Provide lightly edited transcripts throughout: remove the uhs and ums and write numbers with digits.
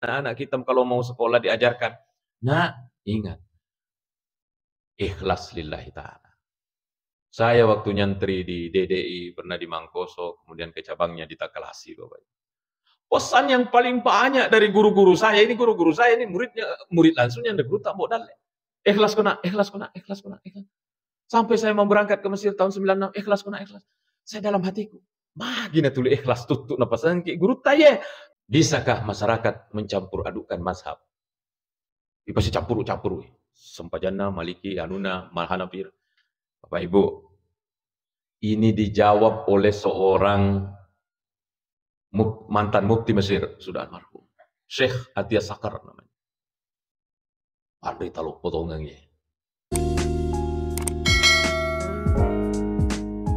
anak kita kalau mau sekolah diajarkan. Nah, ingat, ikhlas lillahi ta'ala. Saya waktu nyantri di DDI, pernah di Mangkoso, kemudian ke cabangnya di Takalasi, Bapak. Pesan yang paling banyak dari guru-guru saya, ini guru-guru saya ini muridnya, murid langsungnya ada guru tak modal. Ikhlas kena, ikhlas kena, ikhlas kena, ikhlas. Sampai saya mau berangkat ke Mesir tahun 96, ikhlas kena, ikhlas. Saya dalam hatiku, gina tulis ikhlas tutup napasan ki guru tanya. Bisakah masyarakat mencampur adukan mazhab? Di pasti campur-campur. Sempajana, Maliki, Anuna, Malhanafir. Bapak Ibu, ini dijawab oleh seorang mantan mufti Mesir, sudah almarhum. Syekh Atiyah Sakar namanya. Pandai tahu potongannya.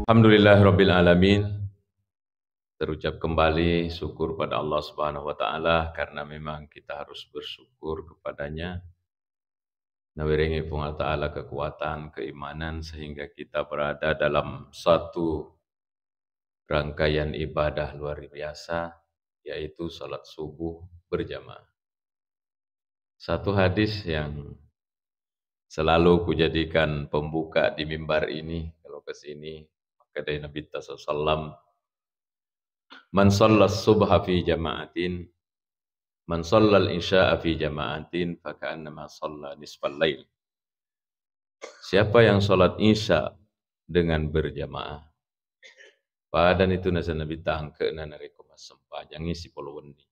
Alhamdulillahirabbil alamin. Terucap kembali syukur pada Allah Subhanahu wa taala karena memang kita harus bersyukur kepadanya. Nawiringi pungal ta'ala kekuatan, keimanan sehingga kita berada dalam satu rangkaian ibadah luar biasa, yaitu salat subuh berjamaah. Satu hadis yang selalu kujadikan pembuka di mimbar ini, kalau ke sini, maka dari Nabi SAW, man sallas subha fi jama'atin, man sallal isya'a fi jama'atin, faka'annama salla nisfal lail. Siapa yang sholat isya dengan berjamaah, padan itu nasa Nabi tangke na narikomas sempajang isi polowendi.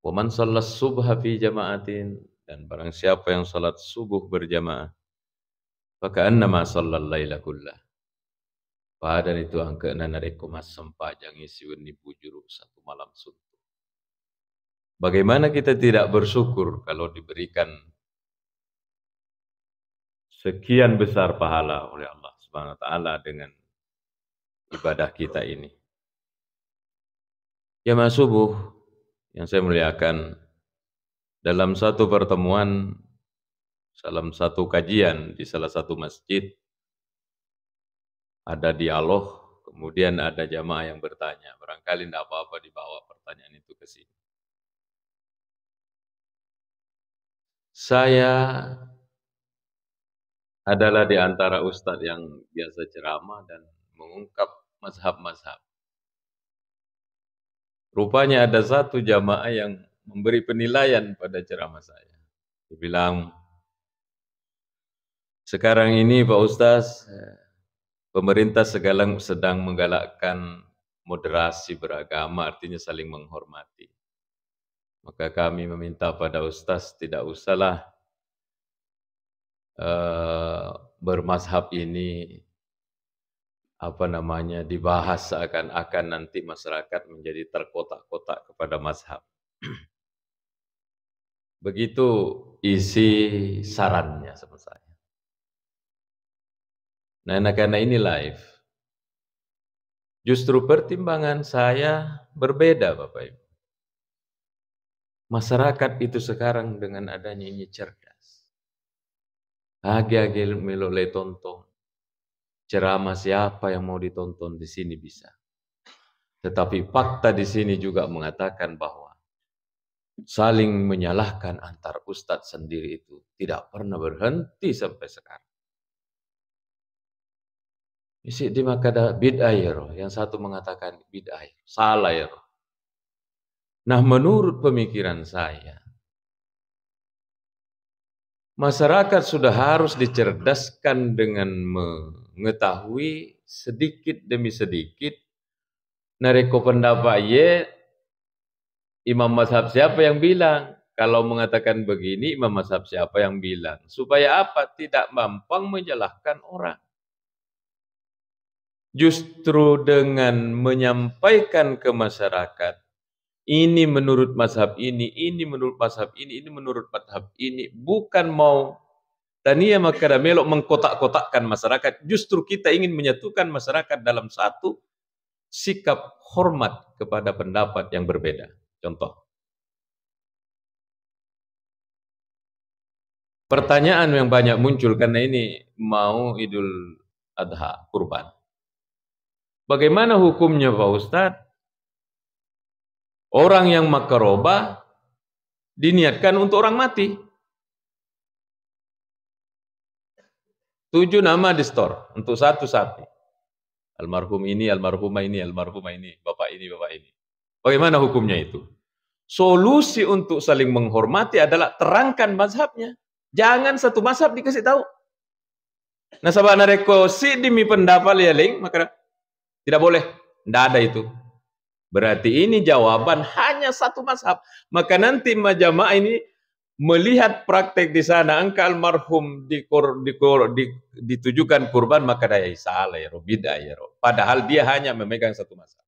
Waman sholat subha fi jama'atin, dan barang siapa yang sholat subuh berjamaah, faka'annama shallal laila kullah. Padan itu angke na narikomas sempajang isi wendi bujuru satu malam suntuk. Bagaimana kita tidak bersyukur kalau diberikan sekian besar pahala oleh Allah Subhanahu wa taala dengan ibadah kita ini. Jamaah subuh yang saya muliakan, dalam satu pertemuan, dalam satu kajian di salah satu masjid, ada dialog, kemudian ada jamaah yang bertanya. Barangkali tidak apa-apa dibawa pertanyaan itu ke sini. Saya adalah di antara ustadz yang biasa ceramah dan mengungkap mazhab-mazhab. Rupanya ada satu jamaah yang memberi penilaian pada ceramah saya. Dia bilang, sekarang ini Pak Ustaz, pemerintah sedang menggalakkan moderasi beragama, artinya saling menghormati. Maka kami meminta pada Ustaz tidak usahlah bermazhab ini dibahas seakan-akan nanti masyarakat menjadi terkotak-kotak kepada mazhab. Begitu isi sarannya sama saya. Nah, karena ini live, justru pertimbangan saya berbeda, Bapak Ibu. Masyarakat itu sekarang dengan adanya ini cerdas. Agi-agi meloleh tonton. Ceramah siapa yang mau ditonton di sini bisa. Tetapi fakta di sini juga mengatakan bahwa saling menyalahkan antar ustadz sendiri itu tidak pernah berhenti sampai sekarang. Isi di makada bid'ah ya roh. Yang satu mengatakan bid'ah, salah ya roh. Nah, menurut pemikiran saya, masyarakat sudah harus dicerdaskan dengan mengetahui sedikit demi sedikit nareko pendapat imam mazhab siapa yang bilang. Kalau mengatakan begini, imam mazhab siapa yang bilang. Supaya apa? Tidak mampang menyalahkan orang. Justru dengan menyampaikan ke masyarakat, ini menurut mazhab ini menurut mazhab ini menurut mazhab ini. Bukan mau tania makada melok mengkotak-kotakkan masyarakat. Justru kita ingin menyatukan masyarakat dalam satu sikap hormat kepada pendapat yang berbeda. Contoh. Pertanyaan yang banyak muncul karena ini mau Idul Adha, kurban. Bagaimana hukumnya Pak Ustadz? Orang yang makarobah diniatkan untuk orang mati. 7 nama di store untuk satu sapi. Almarhum ini, almarhumah ini, almarhumah ini, bapak ini, bapak ini. Bagaimana hukumnya itu? Solusi untuk saling menghormati adalah terangkan mazhabnya. Jangan satu mazhab dikasih tahu. Nah, sabana reko si demi pendapat lialing, maka tidak boleh. Tidak ada itu. Berarti ini jawaban hanya satu mazhab. Maka nanti majamaah ini melihat praktek di sana, engkau almarhum ditujukan kurban, maka daya salah ya, bidah ya. Padahal dia hanya memegang satu mazhab.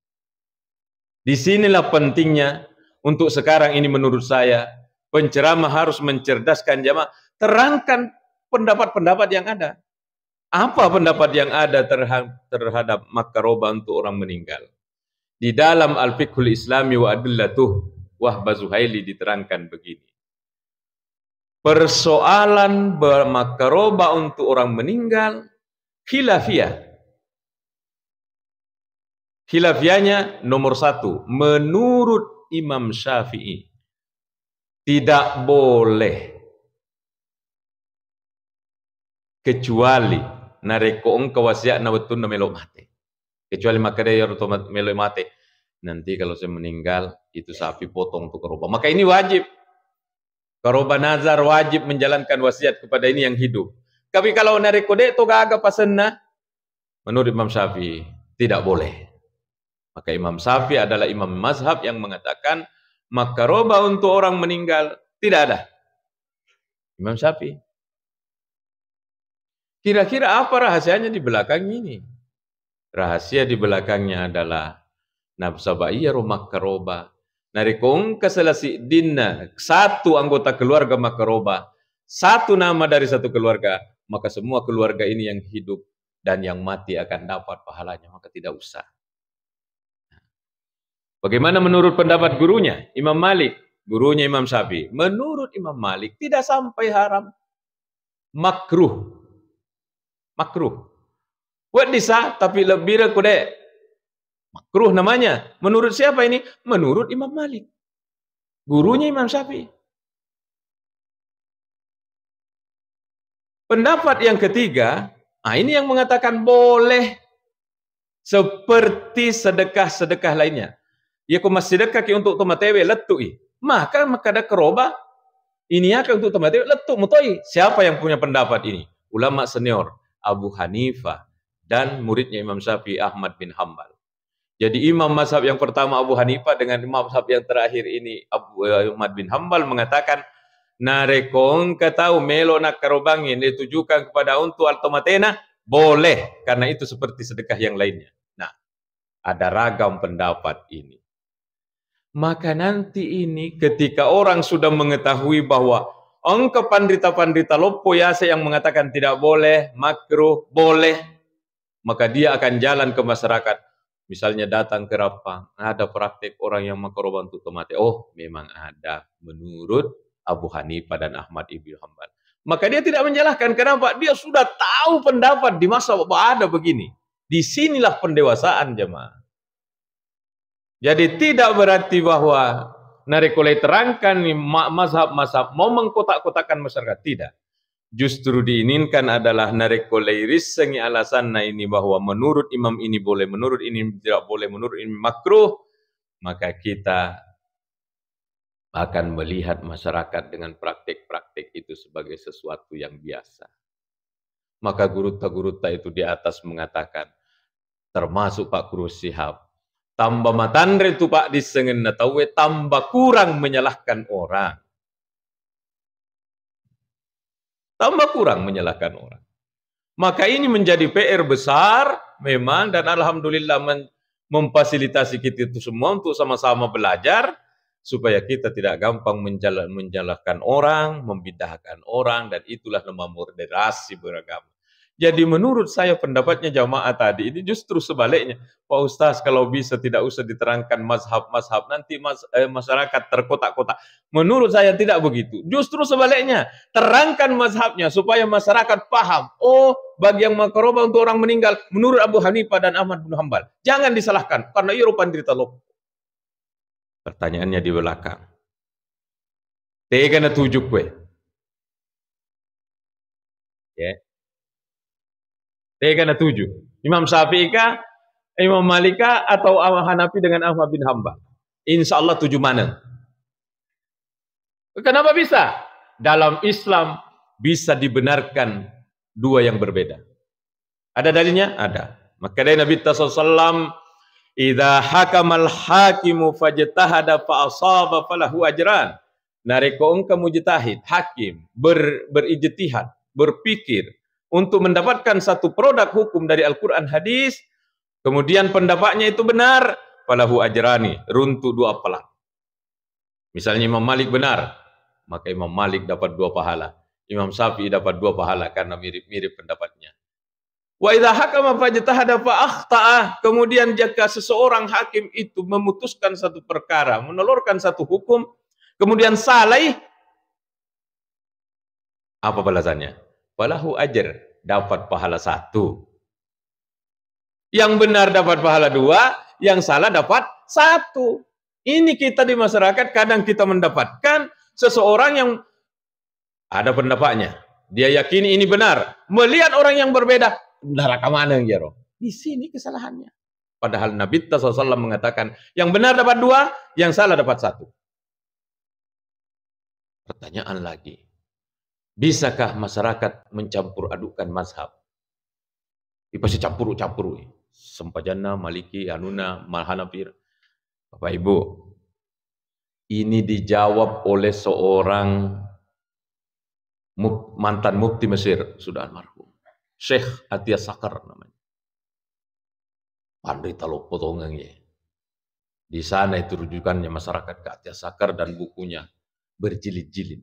Disinilah pentingnya untuk sekarang ini menurut saya, penceramah harus mencerdaskan jamaah, terangkan pendapat-pendapat yang ada. Apa pendapat yang ada terhadap makaroba untuk orang meninggal? Di dalam Al-Fiqhul Islami wa Adillatuh, Wahbah Zuhaili diterangkan begini. Persoalan bermakaroba untuk orang meninggal, khilafiyah. Khilafiyahnya nomor 1, menurut Imam Syafi'i, tidak boleh kecuali nareko engkau wasiat na betul na melo mate. Kecuali maka dia harus melo mate. Nanti kalau saya meninggal, itu sapi potong untuk karoba. Maka ini wajib. Karoba nazar wajib menjalankan wasiat kepada ini yang hidup. Tapi kalau nareko dek to gaga pasenna, menurut Imam Syafi'i tidak boleh. Maka Imam Syafi'i adalah imam mazhab yang mengatakan makaroba untuk orang meninggal tidak ada. Imam Syafi'i. Kira-kira apa rahasianya di belakang ini? Rahasia di belakangnya adalah nabsabaiya makaroba. Narikong keselasi dinna, satu anggota keluarga makaroba, satu nama dari satu keluarga, maka semua keluarga ini yang hidup dan yang mati akan dapat pahalanya, maka tidak usah. Bagaimana menurut pendapat gurunya, Imam Malik, gurunya Imam Syafi'i? Menurut Imam Malik tidak sampai haram, makruh. Makruh. Buat disah tapi lebih kude makruh namanya. Menurut siapa ini? Menurut Imam Malik. Gurunya Imam Syafi'i. Pendapat yang ketiga, ini yang mengatakan boleh seperti sedekah-sedekah lainnya. Ya kau masih sedekah untuk tomatewe letui. Maka ada keroba ini akan untuk tomatewe letuk mutoi. Siapa yang punya pendapat ini? Ulama senior Abu Hanifah dan muridnya Imam Syafi'i Ahmad bin Hambal. Jadi imam mazhab yang pertama Abu Hanifah dengan imam mazhab yang terakhir ini Ahmad bin Hambal mengatakan narekong katau melo nak karobangin ditujukan kepada untuk altomatena boleh karena itu seperti sedekah yang lainnya. Nah, ada ragam pendapat ini. Maka nanti ini ketika orang sudah mengetahui bahwa engkau pandita-pandita lopo yase yang mengatakan tidak boleh, makruh, boleh, maka dia akan jalan ke masyarakat. Misalnya datang ke Rapang, ada praktek orang yang makaroba untuk tomate. Oh, memang ada menurut Abu Hanifah dan Ahmad ibn Hanbal. Maka dia tidak menjelaskan kenapa. Dia sudah tahu pendapat di masa ada begini. Disinilah pendewasaan jemaah. Jadi tidak berarti bahwa narekolai terangkan mazhab-mazhab mau mengkotak-kotakan masyarakat. Tidak. Justru diinginkan adalah narekolai risengi alasan ini bahwa menurut imam ini boleh, menurut ini tidak boleh, menurut ini makruh. Maka kita akan melihat masyarakat dengan praktik-praktik itu sebagai sesuatu yang biasa. Maka guruta-guruta itu di atas mengatakan, termasuk Pak Guru Shihab, tambah matandre itu Pak disengen natawe, tambah kurang menyalahkan orang. Tambah kurang menyalahkan orang. Maka ini menjadi PR besar memang, dan alhamdulillah memfasilitasi kita itu semua untuk sama-sama belajar supaya kita tidak gampang menyalahkan orang, membidahkan orang, dan itulah nama moderasi beragama. Jadi menurut saya pendapatnya jamaah tadi ini justru sebaliknya. Pak Ustaz kalau bisa tidak usah diterangkan mazhab-mazhab, nanti masyarakat terkotak-kotak. Menurut saya tidak begitu. Justru sebaliknya, terangkan mazhabnya supaya masyarakat paham. Oh, bagi yang makaroba untuk orang meninggal, menurut Abu Hanifah dan Ahmad bin Hambal. Jangan disalahkan, karena ia rupan derita loh. Pertanyaannya di belakang. Tega na tujuh kue. Ya. Tega na tujuh. Imam Syafi'i kah, Imam Malik kah, atau Hanafi dengan Ahmad bin Hanbal? Insya Allah tujuh mana? Kenapa bisa? Dalam Islam bisa dibenarkan dua yang berbeda. Ada dalilnya? Ada. Maka dari Nabi SAW, "Idza hakamal hakimu fajtahada fa asaba falahu ajran." Nareko engkau mujtahid, hakim, berijtihad, berpikir untuk mendapatkan satu produk hukum dari Al-Quran hadis, kemudian pendapatnya itu benar, falahu ajrani, runtuh dua pahala. Misalnya Imam Malik benar, maka Imam Malik dapat dua pahala. Imam Syafi'i dapat dua pahala karena mirip-mirip pendapatnya. Wa idza hakama fajtahada fa akhta'a. Kemudian jika seseorang hakim itu memutuskan satu perkara, menelurkan satu hukum, kemudian salah, apa balasannya? Falahu ajr, dapat pahala satu. Yang benar dapat pahala dua, yang salah dapat satu. Ini kita di masyarakat kadang kita mendapatkan seseorang yang ada pendapatnya, dia yakini ini benar, melihat orang yang berbeda, neraka mana yang jero? Di sini kesalahannya. Padahal Nabi SAW mengatakan, yang benar dapat dua, yang salah dapat satu. Pertanyaan lagi, bisakah masyarakat mencampur adukan mazhab? Pasti campur-campur. Sempajana, Maliki, Hanuna, Hanafi. Bapak Ibu, ini dijawab oleh seorang mantan mufti Mesir, sudah almarhum, Syekh Atiyah Sakar namanya. Pandai talo potongannya. Di sana itu rujukannya masyarakat ke Atiyah Sakar dan bukunya berjilid-jilid.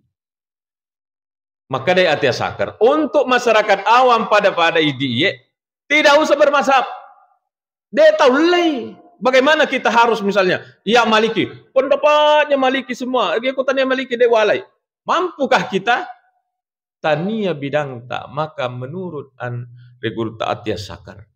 Maka dari Atiyah Sakar, untuk masyarakat awam pada ini, tidak usah bermazhab. Dia tahu bagaimana kita harus misalnya, ya Maliki, pendapatnya Maliki semua, ikutannya Maliki dia walai. Mampukah kita? Tania bidang tak, maka menurut Regul Atiyah Sakar,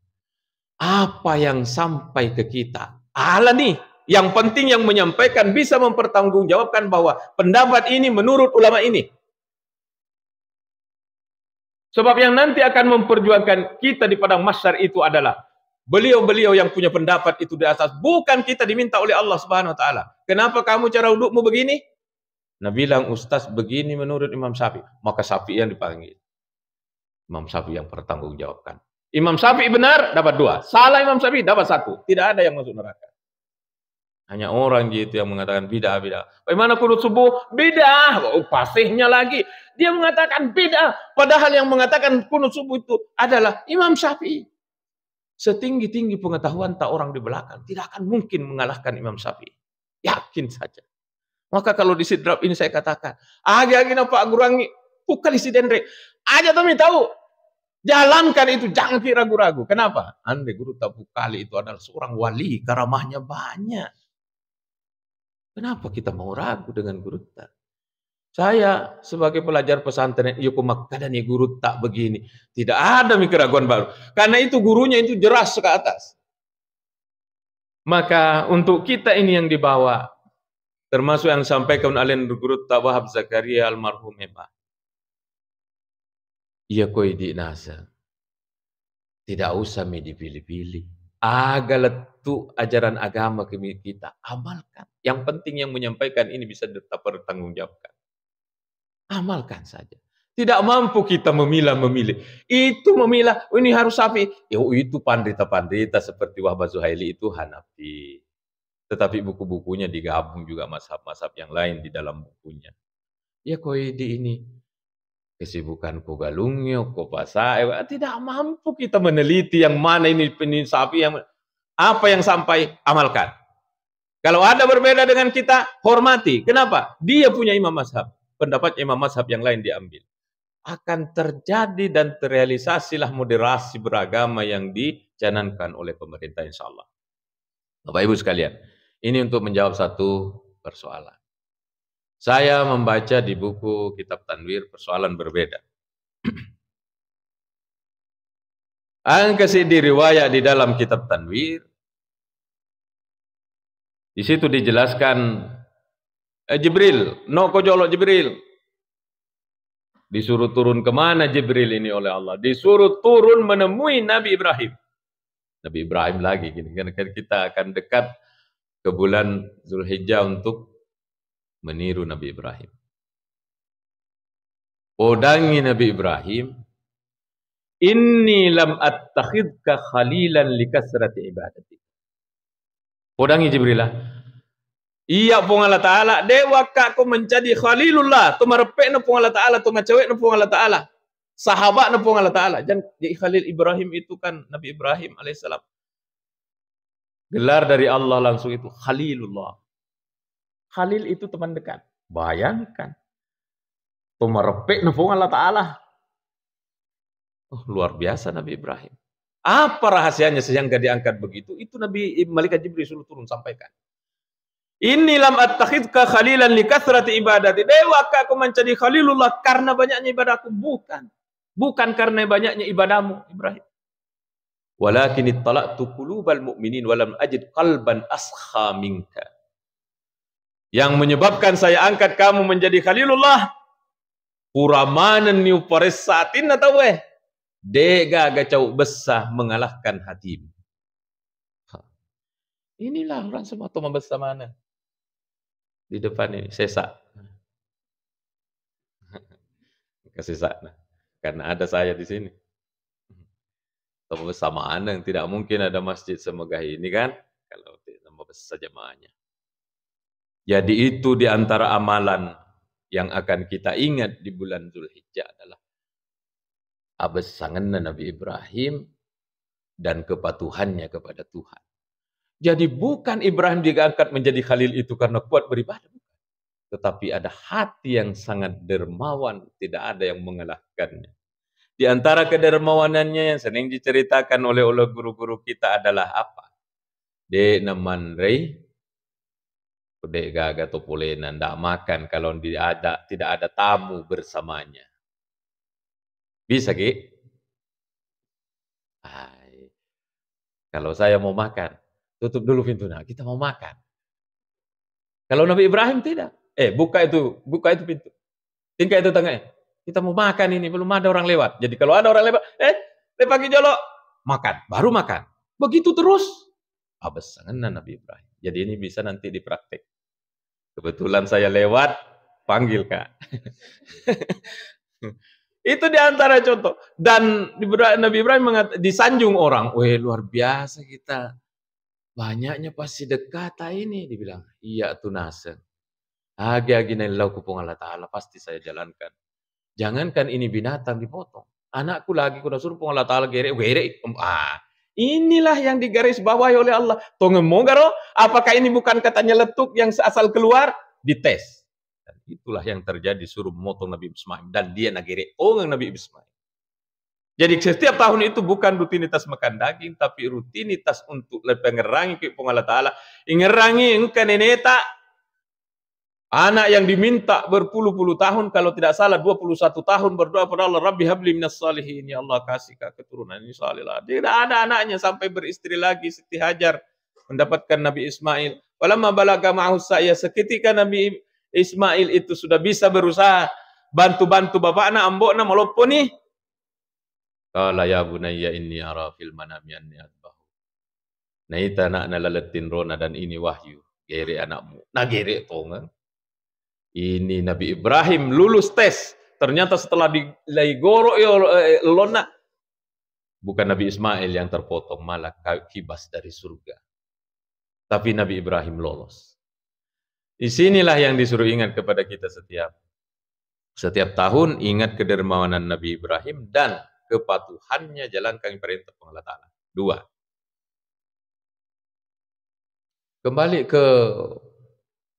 apa yang sampai ke kita? Allah nih, yang penting yang menyampaikan bisa mempertanggungjawabkan bahwa pendapat ini menurut ulama ini. Sebab yang nanti akan memperjuangkan kita di padang mahsyar itu adalah beliau-beliau yang punya pendapat itu di atas. Bukan kita diminta oleh Allah Subhanahu Wa Taala. Kenapa kamu cara dudukmu begini? Nah bilang ustaz begini menurut Imam Syafi'i. Maka Syafi'i yang dipanggil. Imam Syafi'i yang bertanggungjawabkan. Imam Syafi'i benar dapat dua. Salah Imam Syafi'i dapat satu. Tidak ada yang masuk neraka. Hanya orang gitu yang mengatakan bid'ah. Bagaimana kunut subuh? Bid'ah. Oh, pasihnya lagi. Dia mengatakan bid'ah. Padahal yang mengatakan kunut subuh itu adalah Imam Syafi'i. Setinggi-tinggi pengetahuan tak orang di belakang. Tidak akan mungkin mengalahkan Imam Syafi'i. Yakin saja. Maka kalau di sidrap ini saya katakan. Agi-agi Pak Gurangi. Bukan isi dendre. Aja kami tahu. Jalankan itu. Jangan ragu-ragu. Kenapa? Andai Guru Tabu Kali itu adalah seorang wali. Karamahnya banyak. Kenapa kita mau ragu dengan Guru Tak? Saya sebagai pelajar pesantren, iya kemakadani Guru Tak begini. Tidak ada keraguan baru. Karena itu gurunya itu jelas ke atas. Maka untuk kita ini yang dibawa, termasuk yang disampaikan oleh Guru Tak Wahab Zakaria almarhum hebat. Iya koi di nasa. Tidak usah dipilih-pilih. Agaletu ajaran agama kita amalkan. Yang penting yang menyampaikan ini bisa tetap bertanggungjawabkan. Amalkan saja. Tidak mampu kita memilih. Itu memilah, ini harus Syafi'i. Itu pandita-pandita seperti Wahbah Zuhaili itu Hanafi. Tetapi buku-bukunya digabung juga mazhab-mazhab yang lain di dalam bukunya. Ya koi di ini. Kesibukan Kogalungyo, Kopasai, tidak mampu kita meneliti yang mana ini sapi yang apa yang sampai amalkan. Kalau ada berbeda dengan kita, hormati. Kenapa? Dia punya imam mazhab. Pendapat imam mazhab yang lain diambil. Akan terjadi dan terrealisasilah moderasi beragama yang dicanangkan oleh pemerintah insya Allah. Bapak Ibu sekalian, ini untuk menjawab satu persoalan. Saya membaca di buku Kitab Tanwir persoalan berbeda. Angkasi di riwayat di dalam Kitab Tanwir. Di situ dijelaskan Jibril, no ko jolok Jibril. Disuruh turun kemana Jibril ini oleh Allah? Disuruh turun menemui Nabi Ibrahim. Nabi Ibrahim lagi, gini kan kita akan dekat ke bulan Zulhijjah untuk meniru Nabi Ibrahim. Podangi Nabi Ibrahim, inni lam attakhidka khalilan likasrati ibadati. Podangi Jibril lah. Iya pun Allah Ta'ala, dewa kak ko menjadi khalilullah, tu marepek na pun Allah Ta'ala, tu macewek na pun Allah Ta'ala. Sahabat na pun Allah Ta'ala. Dan Khalil Ibrahim itu kan Nabi Ibrahim alaihissalam. Gelar dari Allah langsung itu Khalilullah. Khalil itu teman dekat. Bayangkan. Tu marepek na pun Allah Ta'ala. Oh, luar biasa Nabi Ibrahim. Apa rahasianya sehingga diangkat begitu? Itu Nabi Malaikat Jibril suruh turun sampaikan. Inni lam attakhidka khalilan likathrati ibadati. Dewa aku menjadi khalilullah karena banyaknya ibadahku. Bukan karena banyaknya ibadahmu, Ibrahim. Walakin ittala'tu qulubal mu'minin walam ajid qalban askha minka. Yang menyebabkan saya angkat kamu menjadi khalilullah. Puramanan niu paresatin atau dega gacau besar mengalahkan hatimu. Inilah orang semua tu membesar mana? Di depan ini sesak. Kesesak. Karena ada saya di sini. Bersamaan yang tidak mungkin ada masjid semegah ini kan? Kalau tambah besar jemaahnya. Jadi itu di antara amalan yang akan kita ingat di bulan Zulhijjah adalah abesangan Nabi Ibrahim dan kepatuhannya kepada Tuhan. Jadi bukan Ibrahim diangkat menjadi khalil itu karena kuat beribadah. Tetapi ada hati yang sangat dermawan, tidak ada yang mengalahkannya. Di antara kedermawanannya yang sering diceritakan oleh guru-guru kita adalah apa? Dek naman rey, dek gaga topolena, ndak makan kalau tidak ada tamu bersamanya. Bisa Ki? Kalau saya mau makan, tutup dulu pintunya, kita mau makan. Kalau Nabi Ibrahim tidak. Buka itu pintu. Tingkat itu tengahnya. Kita mau makan ini, belum ada orang lewat. Jadi kalau ada orang lewat, pagi jolok, makan, baru makan. Begitu terus. Abesangan Nabi Ibrahim. Jadi ini bisa nanti dipraktek. Kebetulan saya lewat, panggil Kak. Itu diantara contoh. Dan Nabi Ibrahim disanjung orang. Weh, luar biasa kita. Banyaknya pasti dekata ini. Dibilang, iya tuh nasa. Agi-agi nailau kupung Allah Ta'ala. Pasti saya jalankan. Jangankan ini binatang dipotong. Anakku lagi kuda suruh pung Allah Ta'ala gerek. Inilah yang digaris bawahi oleh Allah. Tongemongaro, apakah ini bukan katanya letuk yang asal keluar? Dites. Dan itulah yang terjadi suruh memotong Nabi Ismail. Dan dia nagerek tongang Nabi Ismail. Jadi setiap tahun itu bukan rutinitas makan daging, tapi rutinitas untuk pengerangi ke Allah Ta'ala. Ingerangi engkan neneta. Anak yang diminta berpuluh-puluh tahun, kalau tidak salah 21 tahun berdoa pada Allah, Rabbi habli minas salihin, ya Allah kasih keturunan ini salihlah. Tidak ada anaknya sampai beristri lagi, Siti Hajar mendapatkan Nabi Ismail. Walamma balaga ma'ahu sa'ya, seketika Nabi Ismail itu sudah bisa berusaha bantu-bantu bapaknya, amboknya walaupun nih. Qala ya bunayya inni ara fil manami anni adbahu. Naita anak nalalatin rona dan ini wahyu. Gere anakmu. Nah gere tongan. Ini Nabi Ibrahim lulus tes. Ternyata setelah dilaigoro lona, bukan Nabi Ismail yang terpotong, malah kibas dari surga. Tapi Nabi Ibrahim lolos. Di sinilah yang disuruh ingat kepada kita setiap tahun, ingat kedermawanan Nabi Ibrahim dan kepatuhannya jalankan perintah Allah Ta'ala. 2. Kembali ke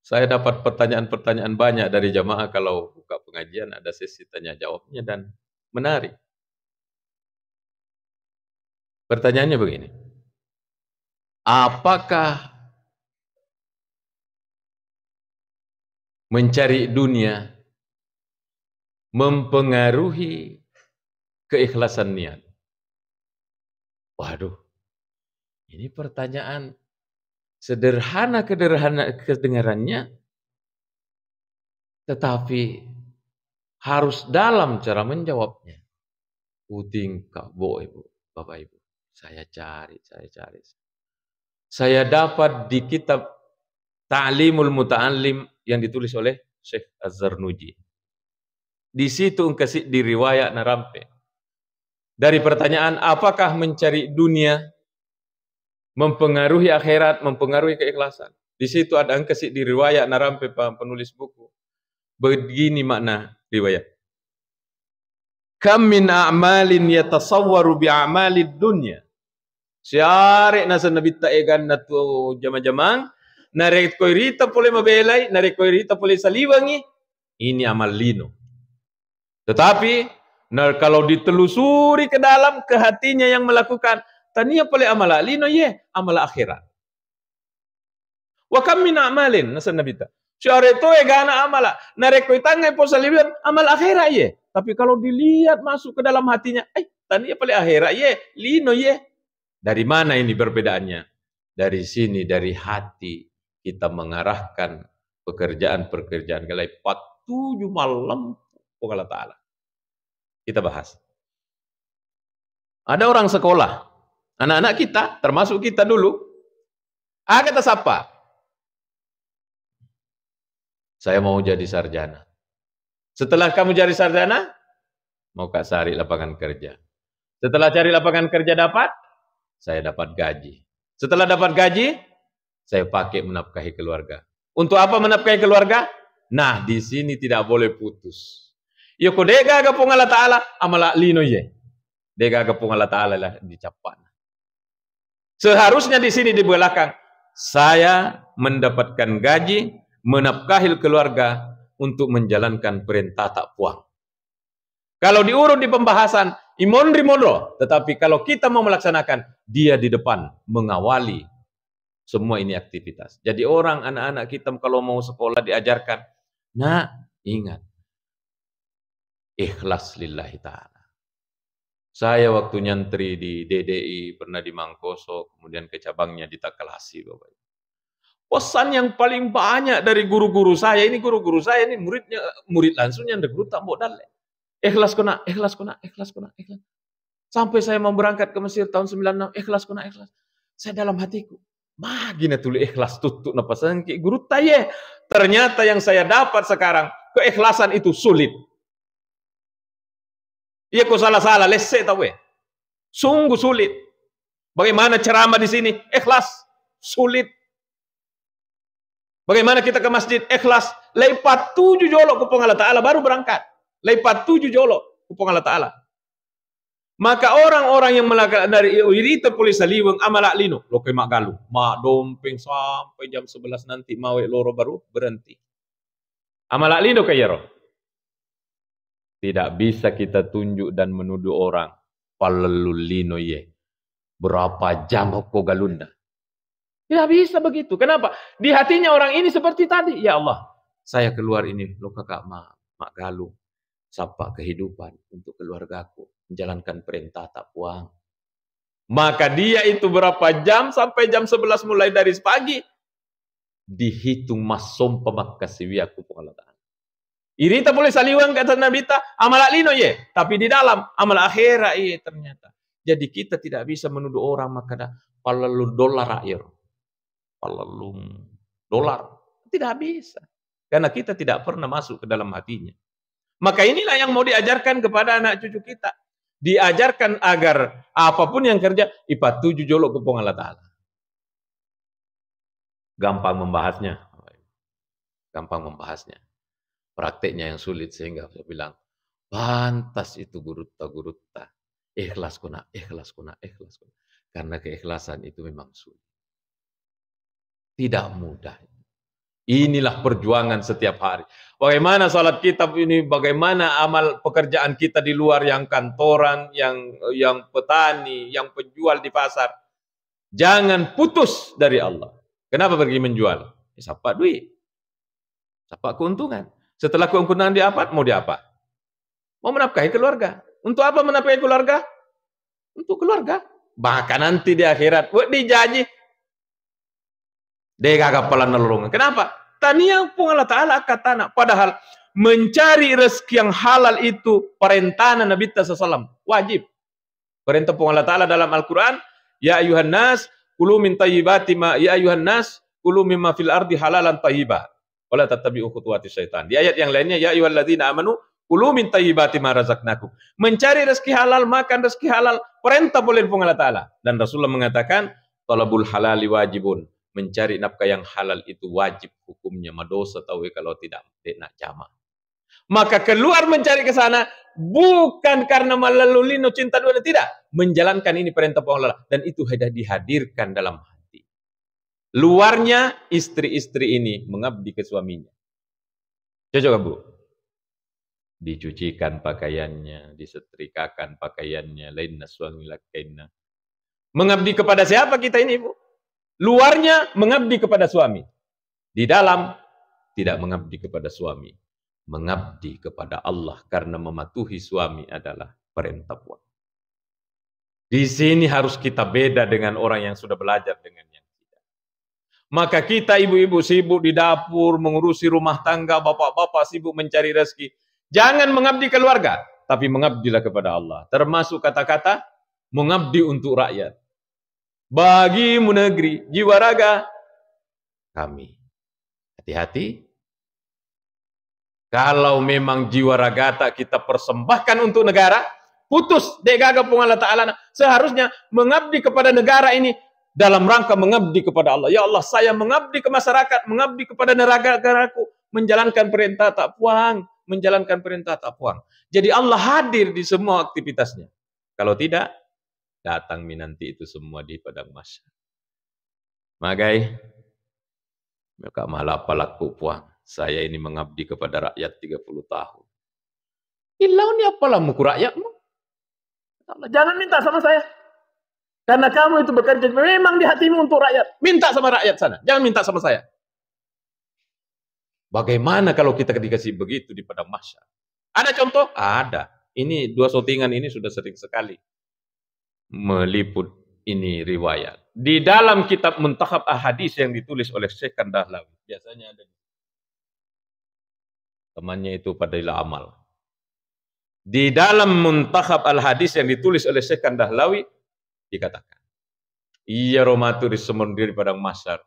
saya dapat pertanyaan-pertanyaan banyak dari jamaah kalau buka pengajian, ada sesi tanya jawabnya dan menarik. Pertanyaannya begini. Apakah mencari dunia mempengaruhi keikhlasan niat? Waduh, ini pertanyaan sederhana kedengarannya, Tetapi harus dalam cara menjawabnya. Uding Kak, Ibu, Bapak Ibu. Saya cari. Saya dapat di kitab Ta'limul Muta'allim yang ditulis oleh Syekh Az-Zarnuji. Di situ kasih di riwayat narampe. Dari pertanyaan apakah mencari dunia mempengaruhi akhirat, mempengaruhi keikhlasan. Di situ ada kasih di riwayat narampe penulis buku. Begini makna riwayat. Kam min a'malin yatasawwaru bi'amalid dunya. Syari nasa nabita egan na to jama-jamang, narek ko irita pole mabelay, narek ko irita pole saliwangi, ini amal lino. Tetapi, kalau ditelusuri ke dalam, ke hatinya yang melakukan, tania pole amal lino amal akhirat. Wa kam min a'malin nasa nabita. Syari to egana amala, narek ko itangay po saliwan, amal akhirat Tapi kalau dilihat masuk ke dalam hatinya, tania pole akhirat lino Dari mana ini perbedaannya? Dari sini, dari hati kita mengarahkan pekerjaan-pekerjaan kelai 47 malam Allah Ta'ala. Kita bahas. Ada orang sekolah, anak-anak kita, termasuk kita dulu, kata siapa? Saya mau jadi sarjana. Setelah kamu jadi sarjana, mau Kak cari lapangan kerja. Setelah cari lapangan kerja dapat, saya dapat gaji. Setelah dapat gaji, saya pakai menafkahi keluarga. Untuk apa menafkahi keluarga? Nah, di sini tidak boleh putus. Yoko dega agapung Allah Ta'ala, amala lino Dega agapung Allah Ta'ala lah dicapan. Seharusnya di sini di belakang, saya mendapatkan gaji, menafkahi keluarga untuk menjalankan perintah tak puang. Kalau diurut di pembahasan, imon rimondo. Tetapi kalau kita mau melaksanakan, dia di depan mengawali semua ini aktivitas. Jadi orang, anak-anak kita kalau mau sekolah diajarkan, ingat, ikhlas lillahi ta'ala. Saya waktu nyantri di DDI, pernah di Mangkoso, kemudian ke cabangnya di Takalasi, Bapak. Pesan yang paling banyak dari guru-guru saya, ini murid langsung yang guru tak mau dalek. Ikhlas kena. Sampai saya mau berangkat ke Mesir tahun 96, ikhlas. Saya dalam hatiku, gina tuli ikhlas tutup napasan ki guru taye. Ternyata yang saya dapat sekarang, keikhlasan itu sulit. Iya kok salah-salah, lesse tahu Sungguh sulit. Bagaimana ceramah di sini? Ikhlas, sulit. Bagaimana kita ke masjid? Ikhlas. Lepat 7 jolok ke Allah Ta'ala baru berangkat. Lepat 7 jolok kupong Allah Ta'ala. Maka orang-orang yang melakukan dari irita polis saliwang amalak lino. Lo mak galu. Mak dompeng sampai jam 11 nanti mawe loro baru berhenti. Amalak lino kaya roh. Tidak bisa kita tunjuk dan menuduh orang. Palalul lino Berapa jam kok galunda. Tidak bisa begitu. Kenapa? Di hatinya orang ini seperti tadi. Ya Allah. Saya keluar ini. Lo kakak mak galu. Sapa kehidupan untuk keluargaku, menjalankan perintah tak puang. Maka dia itu berapa jam sampai jam 11 mulai dari pagi dihitung masom pemakasiwiaku Allah Ta'ala. Irita boleh saliwang kata Nabi ta amal lino tapi di dalam amal akhirat ternyata. Jadi kita tidak bisa menuduh orang maka palalu dolar air. Palalu dolar tidak bisa. Karena kita tidak pernah masuk ke dalam hatinya. Maka inilah yang mau diajarkan kepada anak cucu kita. Diajarkan agar apapun yang kerja, ipat 7 jolok kepong Allah Ta'ala. Gampang membahasnya. Prakteknya yang sulit sehingga saya bilang, pantas itu gurutta. Ikhlas kuna. Karena keikhlasan itu memang sulit. Tidak mudah. Inilah perjuangan setiap hari. Bagaimana salat kita ini, bagaimana amal pekerjaan kita di luar yang kantoran, yang petani, yang penjual di pasar. Jangan putus dari Allah. Kenapa pergi menjual? Siapa duit? Siapa keuntungan? Setelah keuntungan diapat, mau diapa? Mau menafkahi keluarga. Untuk apa menafkahi keluarga? Untuk keluarga. Bahkan nanti di akhirat, dijanji. Dia kagak pelan nolongan. Kenapa? Tania pun Allah Ta'ala katana. Padahal mencari rezeki yang halal itu perintah Nabi SAW. Wajib. Perintah pun Allah Ta'ala dalam Al-Quran. Ya ayuhan nas, kulu min tayyibati ma, ya ayuhan nas, kulu mimma fil ardi halalan tayyibah. Wala tattabi'u khutuwati syaitan. Di ayat yang lainnya, ya ayyuhalladzina amanu kulu min tayyibati ma razaqnakum. Mencari rezeki halal, makan rezeki halal, perintah boleh Allah Ta'ala. Dan Rasulullah mengatakan, talabul halali wajibun. Mencari nafkah yang halal itu wajib hukumnya. Madosa tahu kalau tidak nak jama. Maka keluar mencari ke sana bukan karena melalui cinta dunia, tidak. Menjalankan ini perintah Allah. Dan itu sudah dihadirkan dalam hati. Luarnya istri-istri ini mengabdi ke suaminya. Cocok Bu? Dicucikan pakaiannya, disetrikakan pakaiannya, lainna suami lakainna. Mengabdi kepada siapa kita ini, Bu? Luarnya mengabdi kepada suami. Di dalam tidak mengabdi kepada suami. Mengabdi kepada Allah karena mematuhi suami adalah perintah Allah. Di sini harus kita beda dengan orang yang sudah belajar dengan yang tidak. Maka kita ibu-ibu sibuk di dapur, mengurusi rumah tangga, bapak-bapak sibuk mencari rezeki. Jangan mengabdi keluarga, tapi mengabdilah kepada Allah. Termasuk kata-kata mengabdi untuk rakyat. Bagimu negeri, jiwa raga kami. Hati-hati. Kalau memang jiwa raga tak kita persembahkan untuk negara, putus degaga pun Allah Ta'ala. Seharusnya mengabdi kepada negara ini dalam rangka mengabdi kepada Allah. Ya Allah, saya mengabdi ke masyarakat, mengabdi kepada negaraku, menjalankan perintah tak puang, menjalankan perintah tak puang. Jadi Allah hadir di semua aktivitasnya. Kalau tidak, datang nanti itu semua di padang mahsyar. Magai, mereka malah palaku puang. Saya ini mengabdi kepada rakyat 30 tahun. Ilau ni apalah muku rakyatmu? Jangan minta sama saya. Karena kamu itu bekerja memang di hatimu untuk rakyat. Minta sama rakyat sana. Jangan minta sama saya. Bagaimana kalau kita dikasih begitu di padang mahsyar? Ada contoh? Ada. Ini dua shootingan ini sudah sering sekali meliput ini riwayat. Di dalam kitab Muntakhab Ahadits yang ditulis oleh Syekh Kandahlawi. Biasanya ada temannya itu Fadilah Amal. Di dalam Muntakhab Al-Hadis yang ditulis oleh Syekh Kandahlawi dikatakan, iya romatu di semendiri padang mahsyar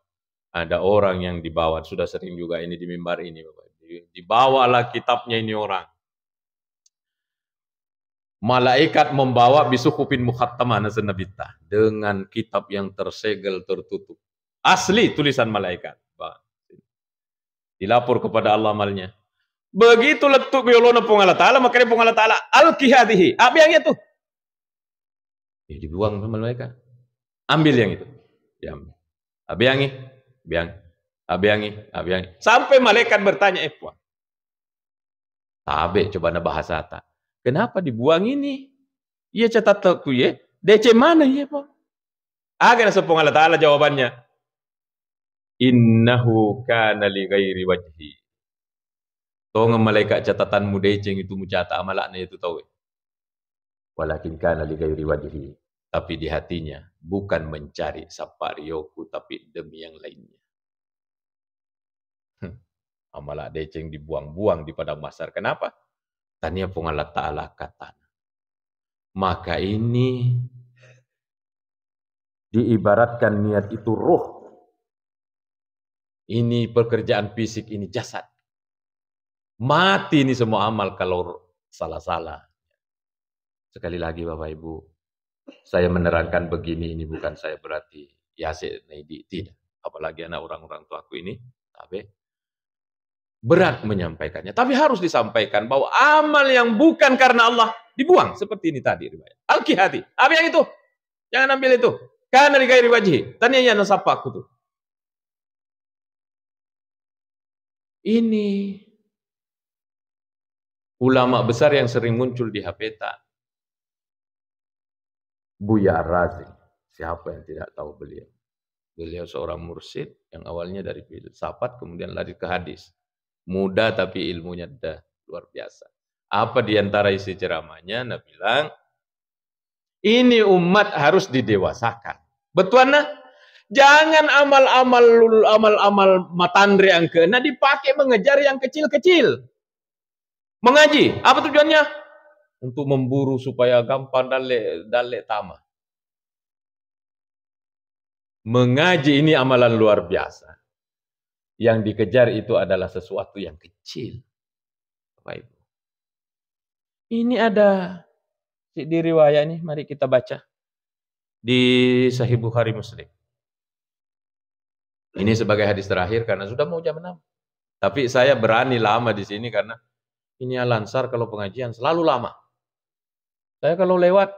ada orang yang dibawa, sudah sering juga ini di mimbar ini Bapak. Dibawalah kitabnya ini orang. Malaikat membawa bisukupin mukhattamah nasanabita dengan kitab yang tersegel tertutup. Asli tulisan malaikat. Dilapor kepada Allah amalnya. Begitu letuk biolona pun Allah Ta'ala, makanya pun Allah Ta'ala al-kihadihi. Apa yang itu? Ya dibuang sama mereka. Ambil yang itu. Diambil. Abiangi, abiangi. Sampai malaikat bertanya, puan. Tabe coba na bahasa tak. Kenapa dibuang ini? Iya catat aku ya. DC mana ya, Pak? Agar sepung Allah Ta'ala jawabannya. Innahu kana li ghairi wajhi. Tong malaikat catatanmu deceng itu mucata amalaknya itu tahu. Walakin kana li ghairi wajhi. Tapi di hatinya bukan mencari saparioku tapi demi yang lainnya. Amalak deceng dibuang-buang di padang mahsyar. Kenapa? Tanya pun Allah Ta'ala kata. Maka ini diibaratkan niat itu ruh. Ini pekerjaan fisik, ini jasad. Mati ini semua amal kalau salah-salah. Sekali lagi Bapak Ibu, saya menerangkan begini, ini bukan saya berarti Yasir Naidi, tidak. Apalagi anak orang-orang tuaku ini, tapi berat menyampaikannya. Tapi harus disampaikan bahwa amal yang bukan karena Allah dibuang. Seperti ini tadi. Al-Kihati. Apa yang itu? Jangan ambil itu. Karena di gairi wajih. Tanya nasapa aku tuh. Ini ulama besar yang sering muncul di Hapeta. Buya Ar-Razi. Siapa yang tidak tahu beliau? Beliau seorang mursyid yang awalnya dari filsafat kemudian lari ke hadis. Muda tapi ilmunya dah luar biasa. Apa diantara isi ceramahnya? Nah bilang, ini umat harus didewasakan. Betul nah? Jangan amal-amal matandre yang kena dipakai mengejar yang kecil-kecil. Mengaji, apa tujuannya? Untuk memburu supaya gampang dale tama. Mengaji ini amalan luar biasa. Yang dikejar itu adalah sesuatu yang kecil. Bapak Ibu. Ini ada di riwayat ini, mari kita baca. Di Sahih Bukhari Muslim. Ini sebagai hadis terakhir karena sudah mau jam 6. Tapi saya berani lama di sini karena ini Al-Ansar kalau pengajian selalu lama. Saya kalau lewat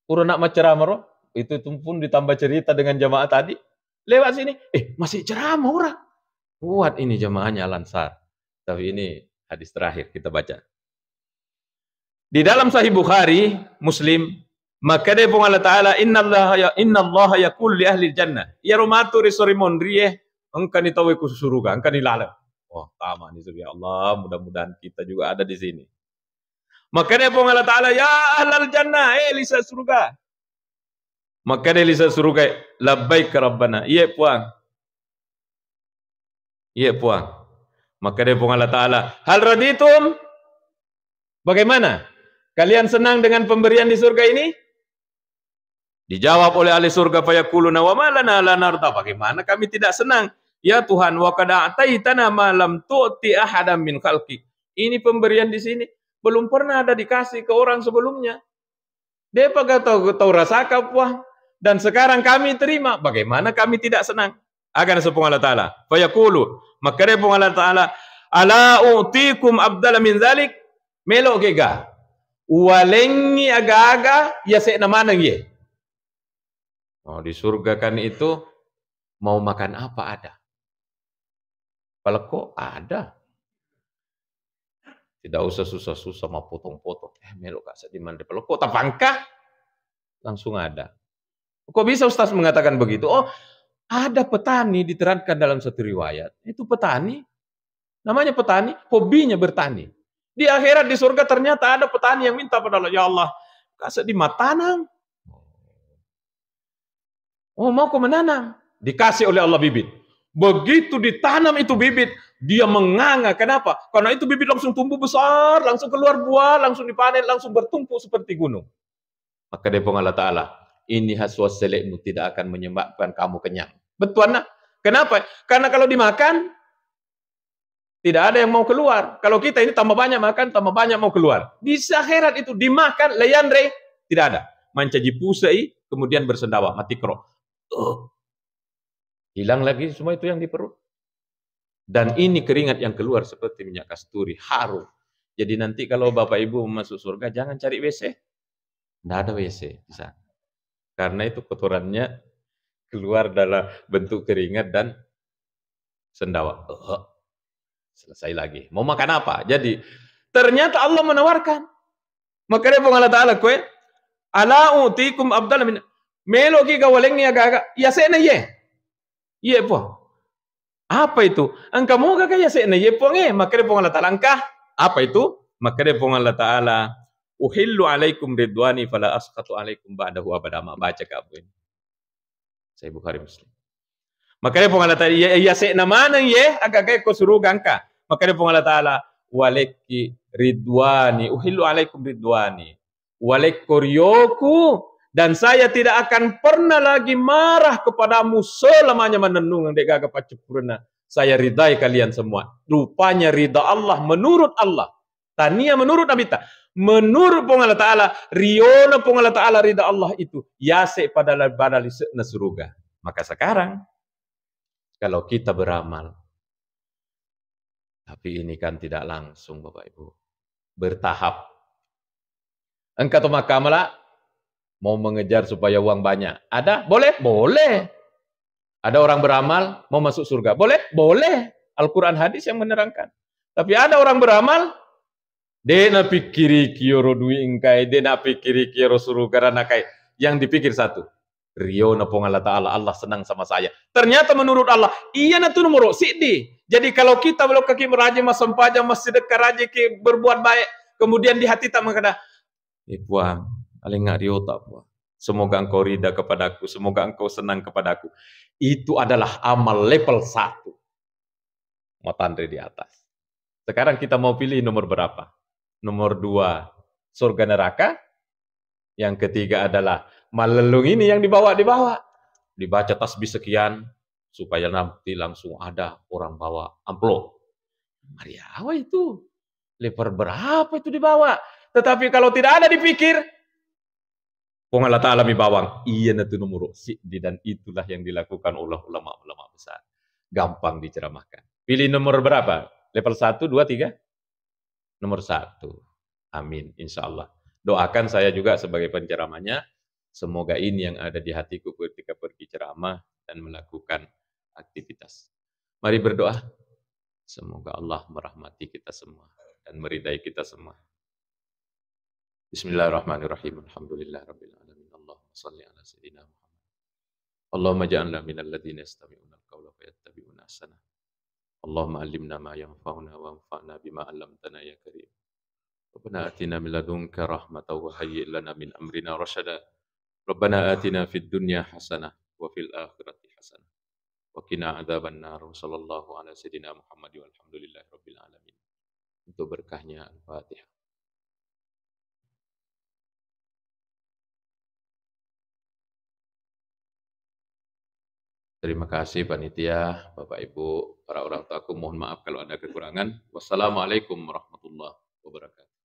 urun nak ceramah itu pun ditambah cerita dengan jamaah tadi. Lewat sini, masih ceramah orang. Kuat ini jamaahnya Al-Ansar. Tapi ini hadis terakhir kita baca. Di dalam Sahih Bukhari Muslim, maka dia pun Allah Ta'ala, Inna Allah yaqul li ahli jannah. Ya rumatu risorimon riye, engkau ditawe ku surga, engkau dilalam. Oh, tama nih surga Allah, mudah-mudahan kita juga ada di sini. Maka dia pun Allah Ta'ala, ya ahlal jannah, lisa surga. Maka dia lisa surga, labbaik rabbana. Iya puang. Iya puang. Maka dia pun Allah Ta'ala, hal raditum? Bagaimana? Kalian senang dengan pemberian di surga ini? Dijawab oleh ahli surga, fayaquluna wa ma lana la narda. Bagaimana kami tidak senang? Ya Tuhan, wa qad a'taitana ma lam tu'ti ahadan min khalqik. Ini pemberian di sini belum pernah ada dikasih ke orang sebelumnya. Dia tahu rasakan puah. Dan sekarang kami terima. Bagaimana kami tidak senang? Agar sepung Allah Ta'ala. Fayaqulu, maka dia pun Allah Ta'ala, ala u'tikum abdala min dzalik. Melok kega. Walengi aga-aga ya sekna manang ye. Oh, di surga kan itu mau makan apa ada. Peleko ada. Tidak usah susah-susah mau potong-potong. Melok kasa di mana peleko tapangkah langsung ada. Kok bisa Ustaz mengatakan begitu? Oh, ada petani diterangkan dalam satu riwayat. Itu petani. Namanya petani, hobinya bertani. Di akhirat di surga ternyata ada petani yang minta pada Allah, ya Allah, kasih di matanam. Oh, mau kau menanam? Dikasih oleh Allah bibit. Begitu ditanam itu bibit, dia menganga. Kenapa? Karena itu bibit langsung tumbuh besar, langsung keluar buah, langsung dipanen, langsung bertumpuk seperti gunung. Maka dia pun Allah Ta'ala, ini haswas selekmu tidak akan menyebabkan kamu kenyang. Betul nak? Kenapa? Karena kalau dimakan, tidak ada yang mau keluar. Kalau kita ini tambah banyak makan, tambah banyak mau keluar. Di akhirat itu dimakan, leyanre, tidak ada. Mancaji pusai, kemudian bersendawa, mati kro. Hilang lagi semua itu yang di perut. Dan ini keringat yang keluar seperti minyak kasturi, harum. Jadi nanti kalau Bapak Ibu masuk surga, jangan cari WC. Tidak ada WC di sana. Karena itu kotorannya keluar dalam bentuk keringat dan sendawa. Selesai lagi. Mau makan apa? Jadi ternyata Allah menawarkan. Maka dia pun Allah Ta'ala kue, ala utikum abdal min melo ki gawalengni aga ya sena ye. Ye po. Apa itu? Engkau mau gak ya sena ye po nge? Maka dia pun Allah Ta'ala engkah. Apa itu? Maka dia pun Allah Ta'ala, uhillu alaikum ridwani fala asqatu alaikum ba'dahu abadama. Baca ke apa ini? Saya Bukhari Muslim. Maka dia pun Allah Ta'ala, ya sena manang ye agak ko suruh gangka. Maka dia pun Allah Ta'ala, waleki ridwani, uhillu alaikum ridwani, walek koryoku, dan saya tidak akan pernah lagi marah kepadamu selamanya menenung dek gagap cepurna. Saya ridai kalian semua. Rupanya ridha Allah menurut Allah. Tania menurut Nabi ta. Menurut pun Allah Ta'ala, riona pun Allah Ta'ala ridha Allah itu yase pada badali na surga. Maka sekarang kalau kita beramal, tapi ini kan tidak langsung Bapak Ibu, bertahap. Engkau tuh makamala mau mengejar supaya uang banyak. Ada? Boleh? Boleh. Ada orang beramal mau masuk surga. Boleh? Boleh. Al-Quran hadis yang menerangkan. Tapi ada orang beramal, dia nak pikiri kioro dui ingkai, dia nak pikiri kioro surga ranakai. Yang dipikir satu, Rio napong Allah Ta'ala, Allah senang sama saya. Ternyata menurut Allah, iya na tu nomor sidi. Jadi kalau kita belum kaki meraja mas sempaja mas sedekah raja ke berbuat baik, kemudian di hati tak mengada, puang, paling nggak Rio tak puang. semoga engkau ridha kepadaku, semoga engkau senang kepadaku. Itu adalah amal level 1. Matandre di atas. Sekarang kita mau pilih nomor berapa? Nomor 2, surga neraka. Yang ketiga adalah malelung ini yang dibawa. Dibaca tasbih sekian, supaya nanti langsung ada orang bawa amplop. Mariawa itu. Lebar berapa itu dibawa? Tetapi kalau tidak ada dipikir, Pong Allah Ta'ala mi bawang. Iya itu nomor sikdi, dan itulah yang dilakukan oleh ulama-ulama besar. Gampang diceramahkan. Pilih nomor berapa? Level 1, 2, 3? Nomor 1. Amin, insya Allah. Doakan saya juga sebagai penceramahnya. Semoga ini yang ada di hatiku ketika pergi ceramah dan melakukan aktivitas. Mari berdoa. Semoga Allah merahmati kita semua dan meridai kita semua. Bismillahirrahmanirrahim. Alhamdulillah rabbil alamin. Allahumma shalli ala sayyidina Muhammad. Allahumma ja'alna minal ladzina yastami'una al-qawla fayattabi'una ahsana. Allahumma allimna ma yanfa'una wa anfa'na bima 'allamtana ya karim. Rabbana atina min ladunka rahmatan wa hayyi' lana min amrina rasyada. Rabbana atina fid dunya hasanah wa fil akhirati hasanah wa qina adzabannar. Sallallahu ala sayyidina Muhammad walhamdulillahi rabbil alamin. Untuk berkahnya Al-Fatihah. Terima kasih panitia, Bapak Ibu, para orang tuaku. Mohon maaf kalau ada kekurangan. Wassalamualaikum warahmatullahi wabarakatuh.